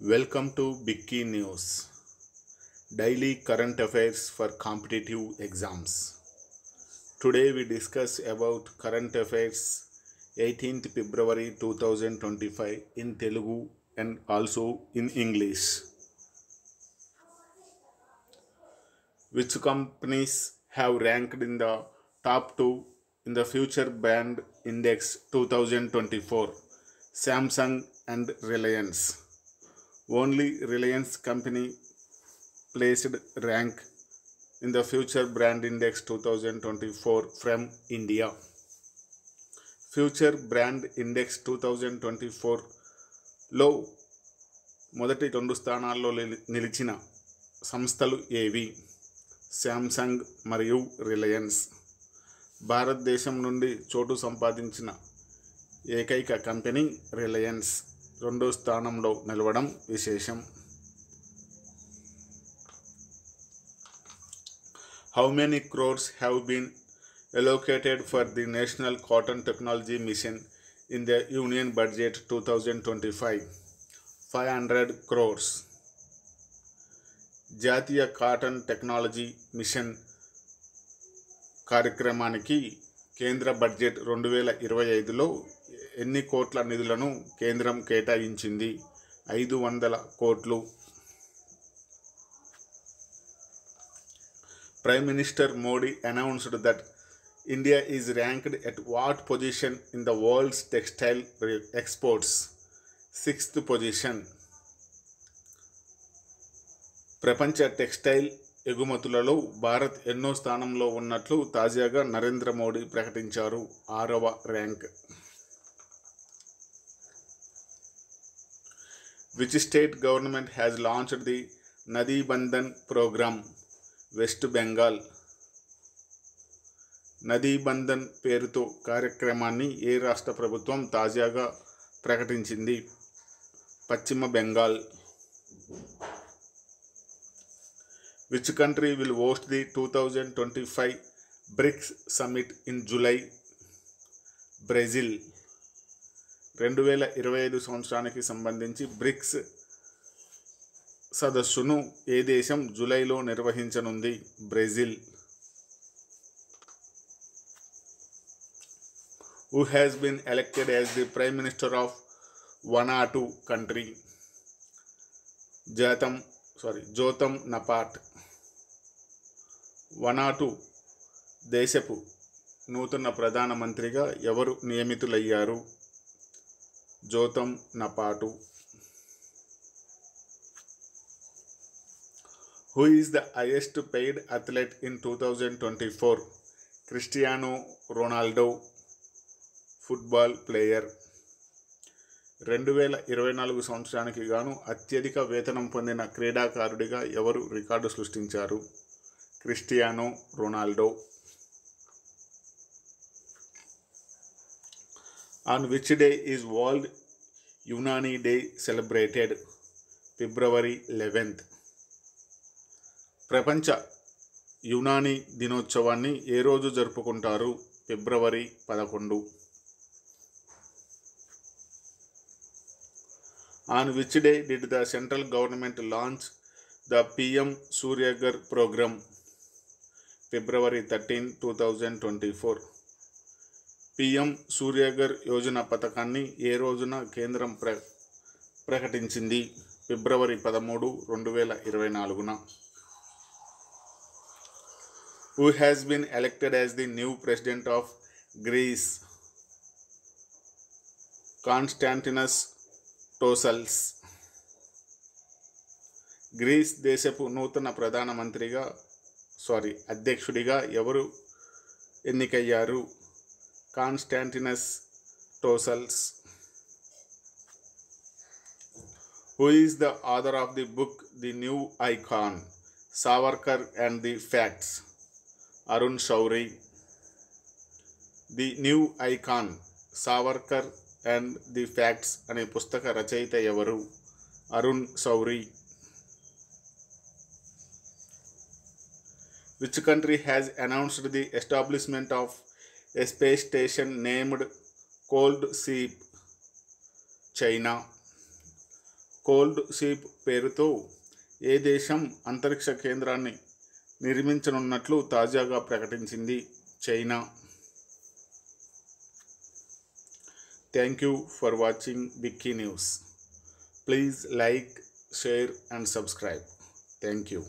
Welcome to Big News, daily current affairs for competitive exams. Today we discuss about current affairs 18th February 2025 in Telugu and also in English. Which companies have ranked in the top 2 in the Future Brand Index 2024? Samsung and Reliance. Only Reliance company placed rank in the Future Brand Index 2024 from India. Future Brand Index 2024లో మొదటి 2 స్థానాల్లో నిలిచిన సంస్థలు ఏవి? Samsung మరియు Reliance. భారతదేశం నుండి చోటు సంపాదించిన ఏకైక కంపెనీ రిలయన్స్ 2వ స్థానంలో నిలవడం విశేషం. How many crores have been allocated for the National Cotton Technology Mission in the Union Budget 2025? 500 crores. జాతీయ కాటన్ టెక్నాలజీ మిషన్ కార్యక్రమానికి కేంద్ర బడ్జెట్ 2025లో ఎన్ని కోట్ల నిధులను కేంద్రం కేటాయించింది? 500 కోట్లు. Prime Minister Modi announced that India is ranked at what position in the world's textile exports? 6th position. ప్రపంచ టెక్స్టైల్ ఎగుమతులలో భారత్ ఎన్నో స్థానంలో ఉన్నట్లు తాజాగా నరేంద్ర మోడీ ప్రకటించారు. 6వ rank. Which state government has launched the Nadi Bandhan program? West Bengal. నదీ బంధన్ పేరుతో కార్యక్రమాన్ని ఏ రాష్ట్ర ప్రభుత్వం తాజాగా ప్రకటించింది? పశ్చిమ Bengal. Which country will host the 2025 BRICS summit in July? Brazil. 2025 సంవత్సరానికి సంబంధించి బ్రిక్స్ సదస్సును ఏ దేశం జూలైలో నిర్వహించనుంది? Brazil. Who has been elected as the Prime Minister of Vanuatu country? Jotham Napat. Vanuatu దేశపు నూతన ప్రధానమంత్రిగా ఎవరు నియమితులయ్యారు? Jotham Napat. Who is the highest paid athlete in 2024? Cristiano Ronaldo, football player. 2024 సంవత్సరానికి గాను అత్యధిక వేతనం పొందిన క్రీడాకారుడిగా ఎవరు రికార్డు సృష్టించారు? Cristiano Ronaldo. On which day is World Unani Day celebrated? February 11th. ప్రపంచ యునానీ దినోత్సవాన్ని ఏ రోజు జరుపుకుంటారు? ఫిబ్రవరి 11. On which day did the central government launch the PM Suryaghar program? February 13, 2024. PM Surya Ghar Yojana పథకాన్ని ఏ రోజున కేంద్రం ప్రకటించింది? ఫిబ్రవరి 13, 2024. Who has been elected as the new president of Greece? Konstantinos Tosalis. Greece దేశపు నూతన అధ్యక్షుడిగా ఎవరు ఎన్నికయ్యారు? Konstantinos Tosalis. Who is the author of the book The New Icon, Savarkar and the Facts? Arun Shouri. The new icon, Savarkar and the facts అనే పుస్తక రచయిత ఎవరు? Arun Shouri. Which country has announced the establishment of a space station named Cold Sea? China. Cold sheep పేరుతో ఏ దేశం అంతరిక్ష కేంద్రాన్ని నిర్మించనున్నట్లు తాజాగా ప్రకటించింది? China. Thank you for watching బిక్కీ news. Please like, share and subscribe. Thank you.